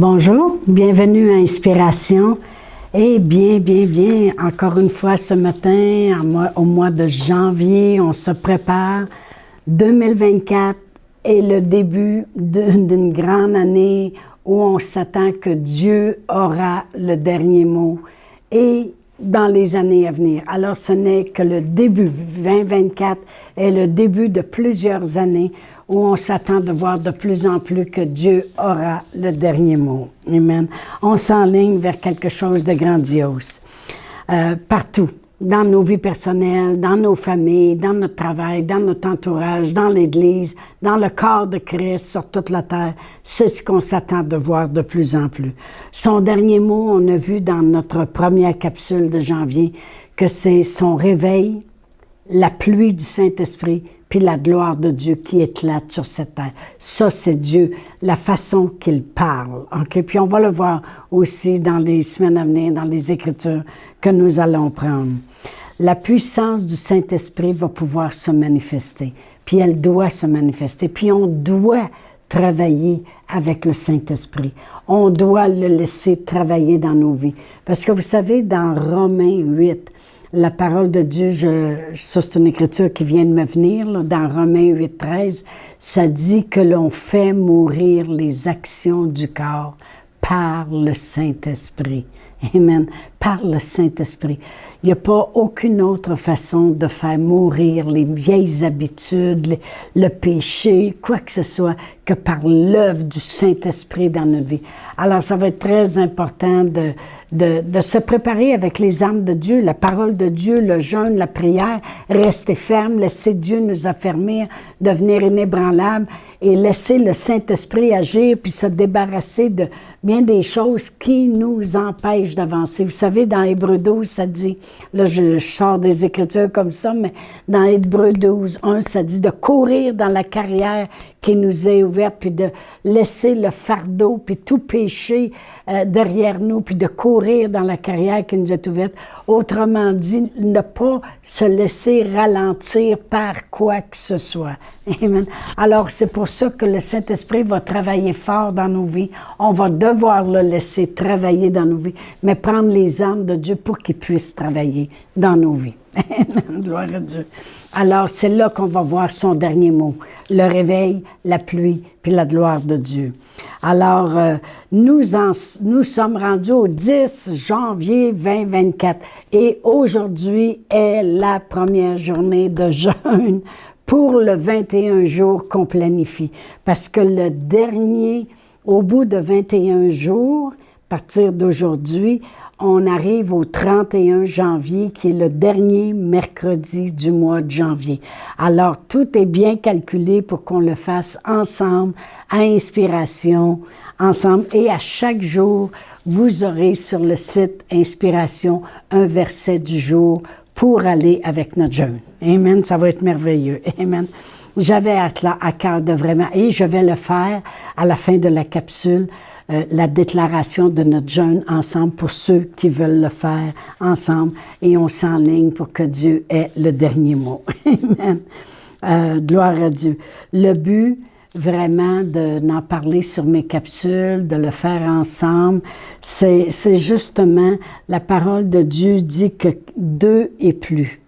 Bonjour, bienvenue à Inspiration. Et bien, encore une fois ce matin, au mois de janvier, on se prépare. 2024 est le début d'une grande année où on s'attend que Dieu aura le dernier mot et dans les années à venir. Alors ce n'est que le début, 2024 est le début de plusieurs années où on s'attend de voir de plus en plus que Dieu aura le dernier mot. Amen. On s'enligne vers quelque chose de grandiose. Partout, dans nos vies personnelles, dans nos familles, dans notre travail, dans notre entourage, dans l'Église, dans le corps de Christ sur toute la terre, c'est ce qu'on s'attend de voir de plus en plus. Son dernier mot, on a vu dans notre première capsule de janvier que c'est son réveil, la pluie du Saint-Esprit, puis la gloire de Dieu qui éclate sur cette terre. Ça, c'est Dieu, la façon qu'il parle. Okay? Puis on va le voir aussi dans les semaines à venir, dans les Écritures que nous allons prendre. La puissance du Saint-Esprit va pouvoir se manifester, puis elle doit se manifester, puis on doit travailler avec le Saint-Esprit. On doit le laisser travailler dans nos vies. Parce que vous savez, dans Romains 8, la parole de Dieu, ça c'est une écriture qui vient de me venir, là, dans Romains 8, 13, ça dit que l'on fait mourir les actions du corps par le Saint-Esprit. Amen. Par le Saint-Esprit. Il n'y a pas aucune autre façon de faire mourir les vieilles habitudes, le péché, quoi que ce soit, que par l'œuvre du Saint-Esprit dans notre vie. Alors, ça va être très important de se préparer avec les armes de Dieu, la parole de Dieu, le jeûne, la prière, rester ferme, laisser Dieu nous affermir, devenir inébranlable et laisser le Saint-Esprit agir puis se débarrasser de bien des choses qui nous empêchent d'avancer. Vous savez, dans Hébreux 12, ça dit, là je sors des Écritures comme ça, mais dans Hébreux 12, 1, ça dit de courir dans la carrière qui nous est ouverte, puis de laisser le fardeau, puis tout péché derrière nous, puis de courir dans la carrière qui nous est ouverte. Autrement dit, ne pas se laisser ralentir par quoi que ce soit. Amen. Alors, c'est pour ça que le Saint-Esprit va travailler fort dans nos vies. On va devoir le laisser travailler dans nos vies, mais prendre les armes de Dieu pour qu'il puisse travailler dans nos vies. Amen. Gloire à Dieu. Alors, c'est là qu'on va voir son dernier mot. Le réveil, la pluie, puis la gloire de Dieu. Alors, nous sommes rendus au 10 janvier 2024 et aujourd'hui est la première journée de jeûne pour le 21 jours qu'on planifie. Parce que le dernier, au bout de 21 jours, à partir d'aujourd'hui, on arrive au 31 janvier, qui est le dernier mercredi du mois de janvier. Alors, tout est bien calculé pour qu'on le fasse ensemble, à Inspiration, ensemble. Et à chaque jour, vous aurez sur le site Inspiration un verset du jour pour aller avec notre jeûne. Amen, ça va être merveilleux. Amen. J'avais à cœur de vraiment, et je vais le faire à la fin de la capsule, la déclaration de notre jeûne ensemble pour ceux qui veulent le faire ensemble. Et on s'enligne pour que Dieu ait le dernier mot. Amen. Gloire à Dieu. Le but, vraiment, d'en parler sur mes capsules, de le faire ensemble, c'est justement, la parole de Dieu dit que deux et plus.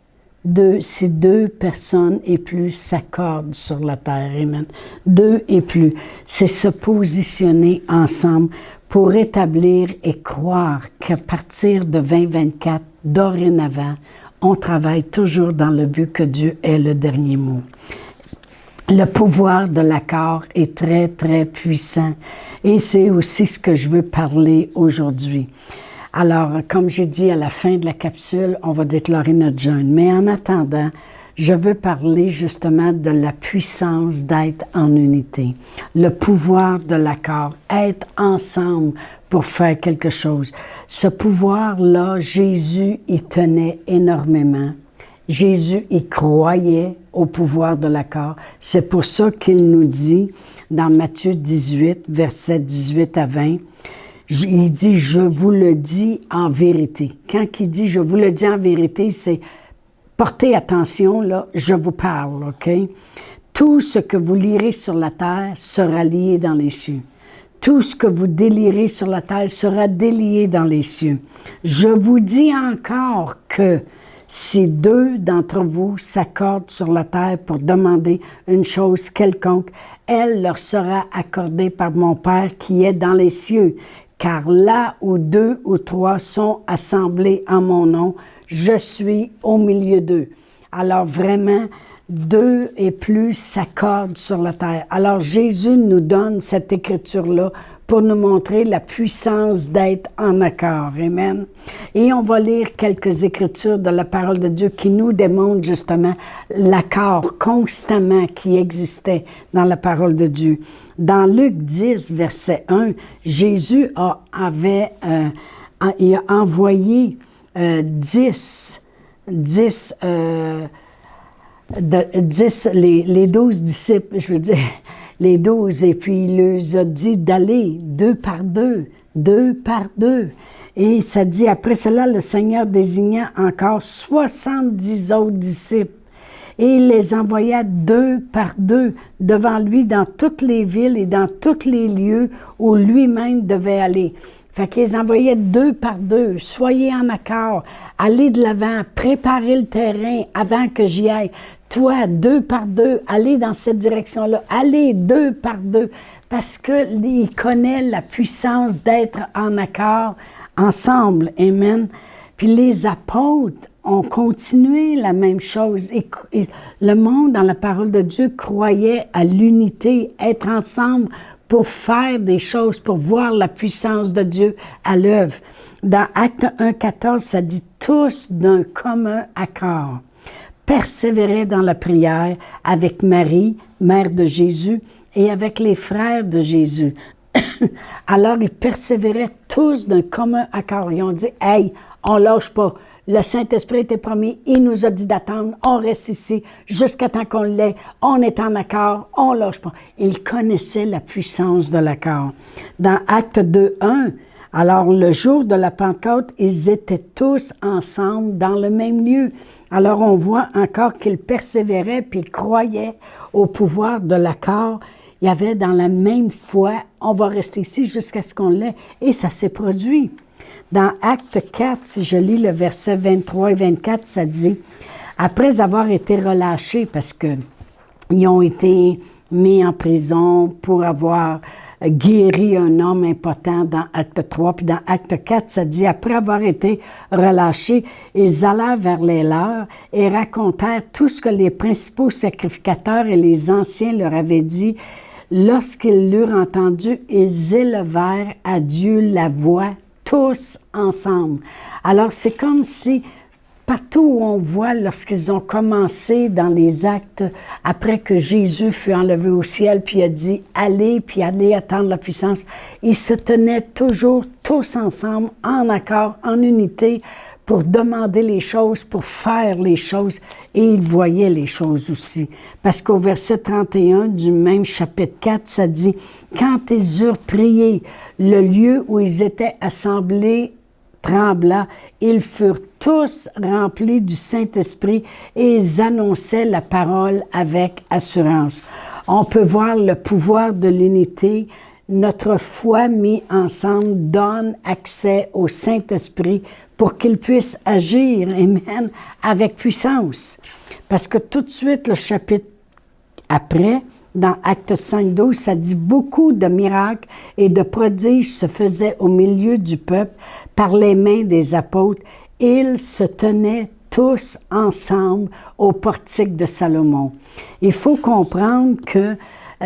Si deux personnes et plus s'accordent sur la terre, amen. Deux et plus, c'est se positionner ensemble pour établir et croire qu'à partir de 2024, dorénavant, on travaille toujours dans le but que Dieu ait le dernier mot. Le pouvoir de l'accord est très, très puissant et c'est aussi ce que je veux parler aujourd'hui. Alors, comme j'ai dit à la fin de la capsule, on va déclarer notre jeûne. Mais en attendant, je veux parler justement de la puissance d'être en unité. Le pouvoir de l'accord, être ensemble pour faire quelque chose. Ce pouvoir-là, Jésus y tenait énormément. Jésus y croyait au pouvoir de l'accord. C'est pour ça qu'il nous dit dans Matthieu 18, versets 18 à 20, il dit « Je vous le dis en vérité ». Quand il dit « Je vous le dis en vérité », c'est « Portez attention, là, je vous parle, OK? Tout ce que vous lirez sur la terre sera lié dans les cieux. Tout ce que vous délierez sur la terre sera délié dans les cieux. Je vous dis encore que si 2 d'entre vous s'accordent sur la terre pour demander une chose quelconque, elle leur sera accordée par mon Père qui est dans les cieux. Car là où 2 ou 3 sont assemblés en mon nom, je suis au milieu d'eux. Alors vraiment, 2 et plus s'accordent sur la terre. Alors Jésus nous donne cette écriture-là pour nous montrer la puissance d'être en accord. Amen. Et on va lire quelques écritures de la parole de Dieu qui nous démontrent justement l'accord constamment qui existait dans la parole de Dieu. Dans Luc 10, verset 1, Jésus il a envoyé 10 les 12 disciples, je veux dire, les 12, et puis il leur a dit d'aller 2 par 2, 2 par 2. Et ça dit, après cela, le Seigneur désigna encore 70 autres disciples. Et il les envoya 2 par 2 devant lui dans toutes les villes et dans tous les lieux où lui-même devait aller. Fait qu'ils envoyaient 2 par 2. Soyez en accord, allez de l'avant, préparez le terrain avant que j'y aille. Toi, 2 par 2, allez dans cette direction-là. Allez 2 par 2, parce qu'il connaît la puissance d'être en accord ensemble. Amen. Puis les apôtres ont continué la même chose. Et le monde, dans la parole de Dieu, croyait à l'unité, être ensemble pour faire des choses, pour voir la puissance de Dieu à l'œuvre. Dans Acte 1,14, ça dit « tous d'un commun accord ». Persévéraient dans la prière avec Marie, mère de Jésus, et avec les frères de Jésus. Alors, ils persévéraient tous d'un commun accord. Ils ont dit, « Hey, on ne lâche pas. Le Saint-Esprit était promis. Il nous a dit d'attendre. On reste ici jusqu'à temps qu'on l'ait. On est en accord. On ne lâche pas. » Ils connaissaient la puissance de l'accord. Dans Acte 2,1, alors le jour de la Pentecôte, ils étaient tous ensemble dans le même lieu. Alors on voit encore qu'ils persévéraient puis ils croyaient au pouvoir de l'accord. Il y avait dans la même foi, on va rester ici jusqu'à ce qu'on l'ait. Et ça s'est produit. Dans Acte 4, si je lis le verset 23 et 24, ça dit « Après avoir été relâchés, parce qu'ils ont été mis en prison pour avoir guéri un homme impotent dans Acte 3, puis dans Acte 4, ça dit « Après avoir été relâchés, ils allèrent vers les leurs et racontèrent tout ce que les principaux sacrificateurs et les anciens leur avaient dit. Lorsqu'ils l'eurent entendu, ils élevèrent à Dieu la voix, tous ensemble. » Alors, c'est comme si partout où on voit, lorsqu'ils ont commencé dans les actes, après que Jésus fut enlevé au ciel, puis il a dit « Allez, puis allez attendre la puissance », ils se tenaient toujours tous ensemble, en accord, en unité, pour demander les choses, pour faire les choses, et ils voyaient les choses aussi. Parce qu'au verset 31 du même chapitre 4, ça dit « Quand ils eurent prié, le lieu où ils étaient assemblés trembla, ils furent tous remplis du Saint-Esprit et ils annonçaient la parole avec assurance. » On peut voir le pouvoir de l'unité. Notre foi mise ensemble donne accès au Saint-Esprit pour qu'il puisse agir, amen, avec puissance. Parce que tout de suite, le chapitre après, dans Acte 5,12, ça dit « Beaucoup de miracles et de prodiges se faisaient au milieu du peuple par les mains des apôtres. Ils se tenaient tous ensemble au portique de Salomon. » Il faut comprendre que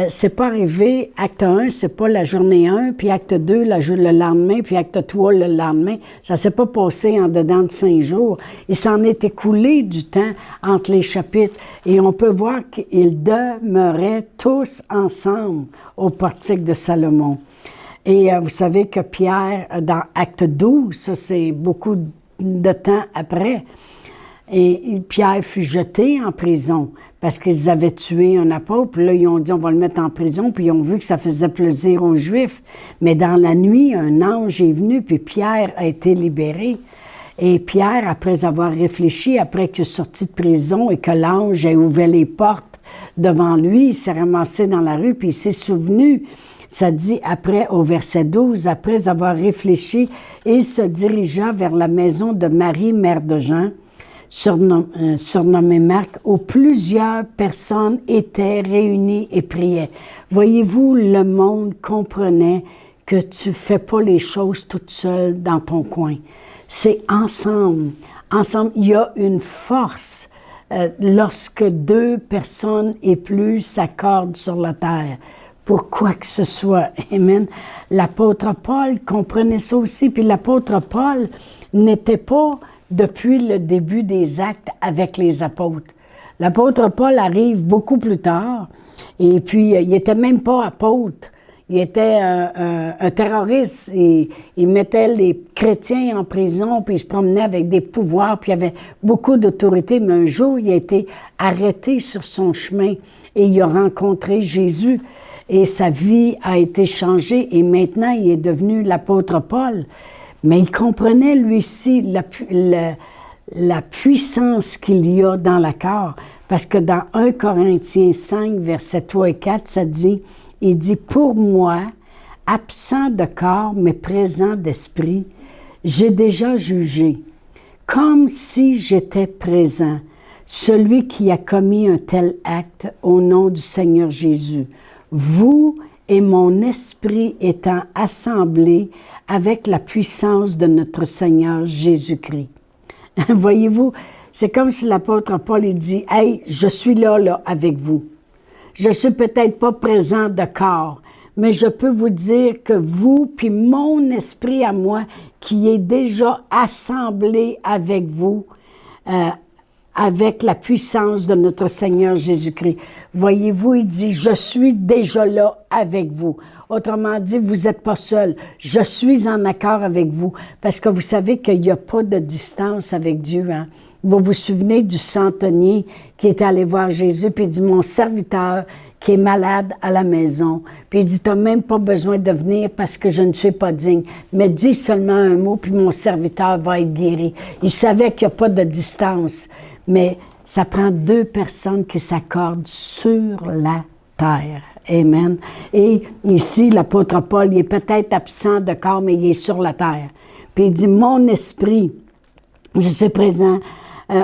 c'est pas arrivé, acte 1, c'est pas la journée 1, puis acte 2, le lendemain, puis acte 3, le lendemain. Ça s'est pas passé en dedans de 5 jours. Il s'en est écoulé du temps entre les chapitres. Et on peut voir qu'ils demeuraient tous ensemble au portique de Salomon. Et vous savez que Pierre, dans acte 12, ça c'est beaucoup de temps après, et Pierre fut jeté en prison parce qu'ils avaient tué un apôtre. Puis là, ils ont dit, on va le mettre en prison. Puis ils ont vu que ça faisait plaisir aux Juifs. Mais dans la nuit, un ange est venu, puis Pierre a été libéré. Et Pierre, après avoir réfléchi, après qu'il est sorti de prison et que l'ange ait ouvert les portes devant lui, il s'est ramassé dans la rue, puis il s'est souvenu Ça dit après, au verset 12, après avoir réfléchi, il se dirigea vers la maison de Marie, mère de Jean, surnommée Marc, où plusieurs personnes étaient réunies et priaient. Voyez-vous, le monde comprenait que tu ne fais pas les choses toute seule dans ton coin. C'est ensemble. Ensemble, il y a une force lorsque deux personnes et plus s'accordent sur la terre pour quoi que ce soit. Amen. L'apôtre Paul comprenait ça aussi. Puis l'apôtre Paul n'était pas depuis le début des actes avec les apôtres. L'apôtre Paul arrive beaucoup plus tard. Et puis, il n'était même pas apôtre. Il était un terroriste. Et il mettait les chrétiens en prison, puis il se promenait avec des pouvoirs, puis il avait beaucoup d'autorité. Mais un jour, il a été arrêté sur son chemin et il a rencontré Jésus. Et sa vie a été changée et maintenant, il est devenu l'apôtre Paul. Mais il comprenait, lui aussi, la puissance qu'il y a dans l'accord. Parce que dans 1 Corinthiens 5, versets 3 et 4, ça dit, il dit, « Pour moi, absent de corps, mais présent d'esprit, j'ai déjà jugé, comme si j'étais présent, celui qui a commis un tel acte au nom du Seigneur Jésus. Vous et mon esprit étant assemblés avec la puissance de notre Seigneur Jésus-Christ. » Voyez-vous, c'est comme si l'apôtre Paul il dit, « Hey, je suis là avec vous. Je ne suis peut-être pas présent de corps, mais je peux vous dire que vous, puis mon esprit à moi, qui est déjà assemblé avec vous, avec la puissance de notre Seigneur Jésus-Christ. » Voyez-vous, il dit, « Je suis déjà là avec vous. » Autrement dit, vous n'êtes pas seul. Je suis en accord avec vous. Parce que vous savez qu'il n'y a pas de distance avec Dieu. Hein? Vous vous souvenez du centenier qui est allé voir Jésus, puis il dit, « Mon serviteur qui est malade à la maison. » Puis il dit, « Tu n'as même pas besoin de venir parce que je ne suis pas digne. Mais dis seulement un mot, puis mon serviteur va être guéri. » Il savait qu'il n'y a pas de distance. Mais ça prend deux personnes qui s'accordent sur la terre. Amen. Et ici, l'apôtre Paul, il est peut-être absent de corps, mais il est sur la terre. Puis il dit, « Mon esprit, je suis présent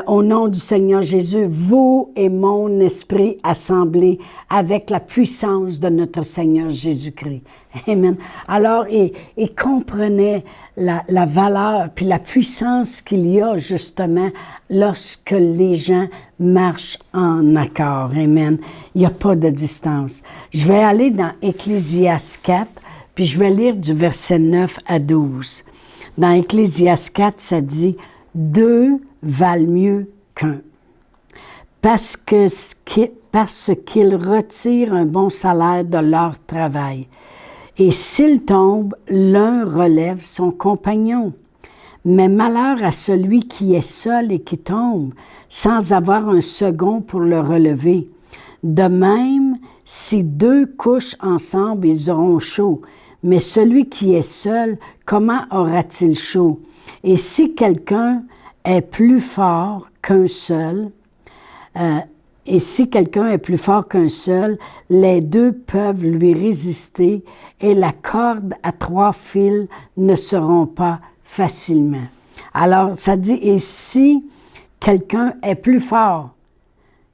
au nom du Seigneur Jésus, vous et mon esprit assemblés avec la puissance de notre Seigneur Jésus-Christ. » Amen. Alors, il comprenait la valeur puis la puissance qu'il y a justement lorsque les gens marchent en accord. Amen. Il n'y a pas de distance. Je vais aller dans Ecclésiaste 4, puis je vais lire du verset 9 à 12. Dans Ecclésiaste 4, ça dit « Deux valent mieux qu'un, parce qu'ils retirent un bon salaire de leur travail. Et s'il tombe, l'un relève son compagnon. Mais malheur à celui qui est seul et qui tombe, sans avoir un second pour le relever. De même, si deux couchent ensemble, ils auront chaud. Mais celui qui est seul, comment aura-t-il chaud? Et si quelqu'un est plus fort qu'un seul, les deux peuvent lui résister et la corde à 3 fils ne se rompt pas facilement. » Alors, ça dit, et si quelqu'un est plus fort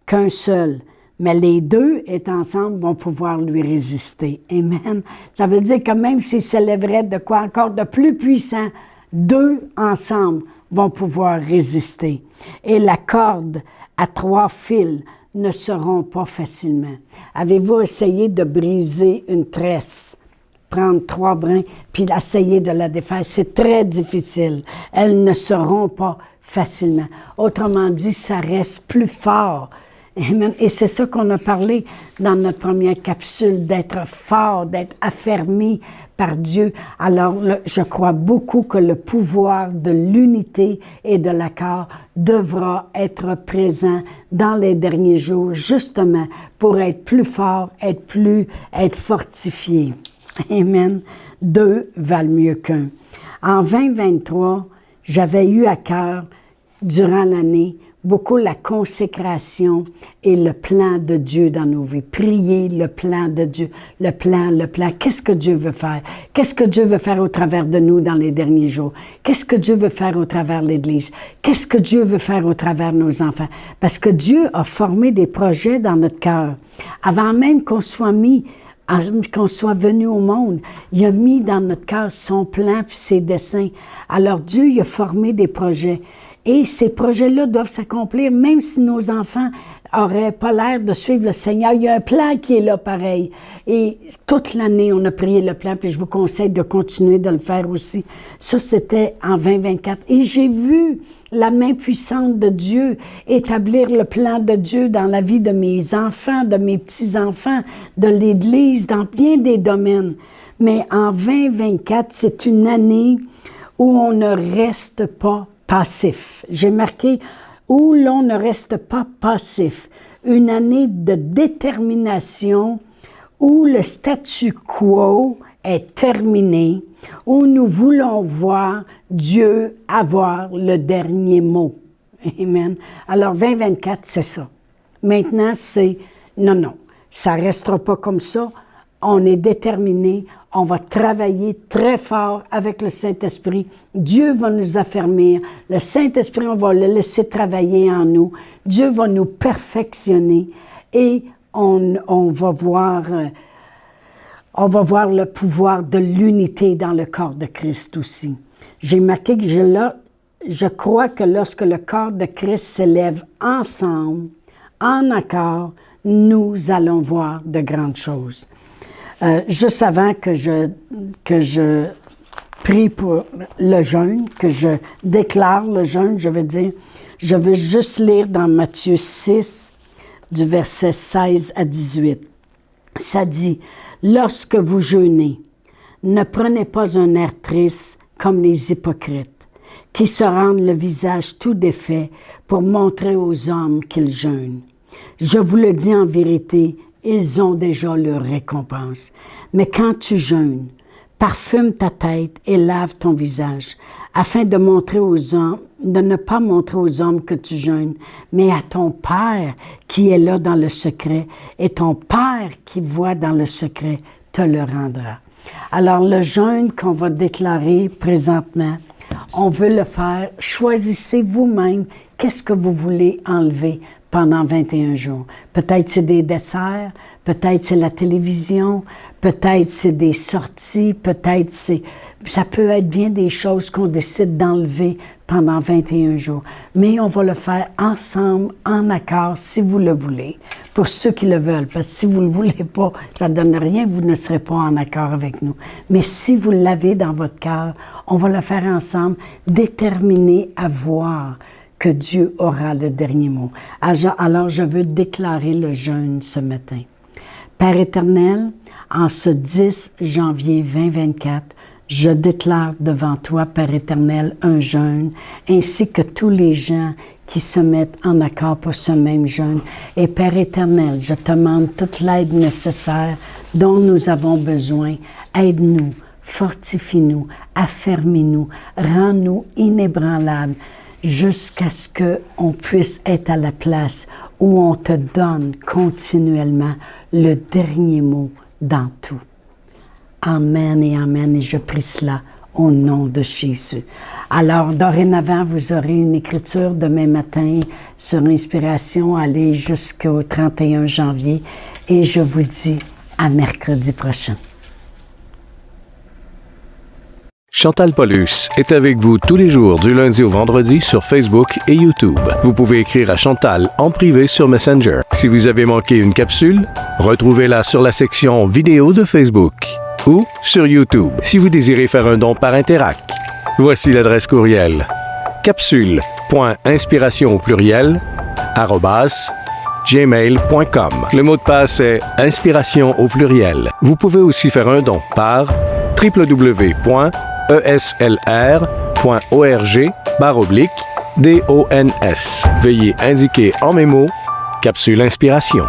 qu'un seul, mais les deux étant ensemble vont pouvoir lui résister. Amen. Ça veut dire que même s'il s'élèverait de quoi encore de plus puissant, deux ensemble vont pouvoir résister. Et la corde à 3 fils ne se rompt pas facilement. Avez-vous essayé de briser une tresse? Prendre 3 brins, puis essayer de la défaire. C'est très difficile. Elle ne se rompt pas facilement. Autrement dit, ça reste plus fort. Amen. Et c'est ça qu'on a parlé dans notre première capsule, d'être fort, d'être affermi par Dieu. Alors, je crois beaucoup que le pouvoir de l'unité et de l'accord devra être présent dans les derniers jours, justement pour être plus fort, être fortifié. Amen. 2 valent mieux qu'un. En 2023, j'avais eu à cœur, durant l'année, beaucoup la consécration et le plan de Dieu dans nos vies. Prier le plan de Dieu, le plan. Qu'est-ce que Dieu veut faire? Qu'est-ce que Dieu veut faire au travers de nous dans les derniers jours? Qu'est-ce que Dieu veut faire au travers de l'Église? Qu'est-ce que Dieu veut faire au travers de nos enfants? Parce que Dieu a formé des projets dans notre cœur. Avant même qu'on soit venu au monde, il a mis dans notre cœur son plan puis ses desseins. Alors Dieu, il a formé des projets. Et ces projets-là doivent s'accomplir, même si nos enfants n'auraient pas l'air de suivre le Seigneur. Il y a un plan qui est là pareil. Et toute l'année, on a prié le plan, puis je vous conseille de continuer de le faire aussi. Ça, c'était en 2024. Et j'ai vu la main puissante de Dieu établir le plan de Dieu dans la vie de mes enfants, de mes petits-enfants, de l'Église, dans bien des domaines. Mais en 2024, c'est une année où on ne reste pas passif. J'ai marqué où l'on ne reste pas passif. Une année de détermination où le statu quo est terminé, où nous voulons voir Dieu avoir le dernier mot. Amen. Alors 2024, c'est ça. Maintenant, c'est non, ça ne restera pas comme ça. On est déterminé. On va travailler très fort avec le Saint-Esprit. Dieu va nous affermir. Le Saint-Esprit, on va le laisser travailler en nous. Dieu va nous perfectionner et on va voir le pouvoir de l'unité dans le corps de Christ aussi. J'ai marqué que je crois que lorsque le corps de Christ s'élève ensemble, en accord, nous allons voir de grandes choses. Juste avant que je prie pour le jeûne, que je déclare le jeûne, je veux juste lire dans Matthieu 6, du verset 16 à 18. Ça dit, « Lorsque vous jeûnez, ne prenez pas un air triste comme les hypocrites, qui se rendent le visage tout défait pour montrer aux hommes qu'ils jeûnent. Je vous le dis en vérité, ils ont déjà leur récompense. Mais quand tu jeûnes, parfume ta tête et lave ton visage, afin de ne pas montrer aux hommes que tu jeûnes, mais à ton Père qui est là dans le secret, et ton Père qui voit dans le secret te le rendra. » Alors le jeûne qu'on va déclarer présentement, on veut le faire. Choisissez vous-même qu'est-ce que vous voulez enlever pendant 21 jours. Peut-être c'est des desserts, peut-être c'est la télévision, peut-être c'est des sorties, peut-être ça peut être bien des choses qu'on décide d'enlever pendant 21 jours. Mais on va le faire ensemble, en accord, si vous le voulez, pour ceux qui le veulent. Parce que si vous ne le voulez pas, ça ne donne rien, vous ne serez pas en accord avec nous. Mais si vous l'avez dans votre cœur, on va le faire ensemble, déterminés à voir que Dieu aura le dernier mot. Alors, je veux déclarer le jeûne ce matin. Père éternel, en ce 10 janvier 2024, je déclare devant toi, Père éternel, un jeûne, ainsi que tous les gens qui se mettent en accord pour ce même jeûne. Et Père éternel, je te demande toute l'aide nécessaire dont nous avons besoin. Aide-nous, fortifie-nous, affermis-nous, rends-nous inébranlables, jusqu'à ce qu'on puisse être à la place où on te donne continuellement le dernier mot dans tout. Amen et amen, et je prie cela au nom de Jésus. Alors, dorénavant, vous aurez une écriture demain matin sur Inspiration, allez jusqu'au 31 janvier, et je vous dis à mercredi prochain. Chantal Paulus est avec vous tous les jours du lundi au vendredi sur Facebook et YouTube. Vous pouvez écrire à Chantal en privé sur Messenger. Si vous avez manqué une capsule, retrouvez-la sur la section vidéo de Facebook ou sur YouTube si vous désirez faire un don par Interac. Voici l'adresse courriel capsule.inspiration@gmail.com. Le mot de passe est inspiration au pluriel. Vous pouvez aussi faire un don par www.eslr.org/DONS. Veuillez indiquer en mémo Capsule Inspiration.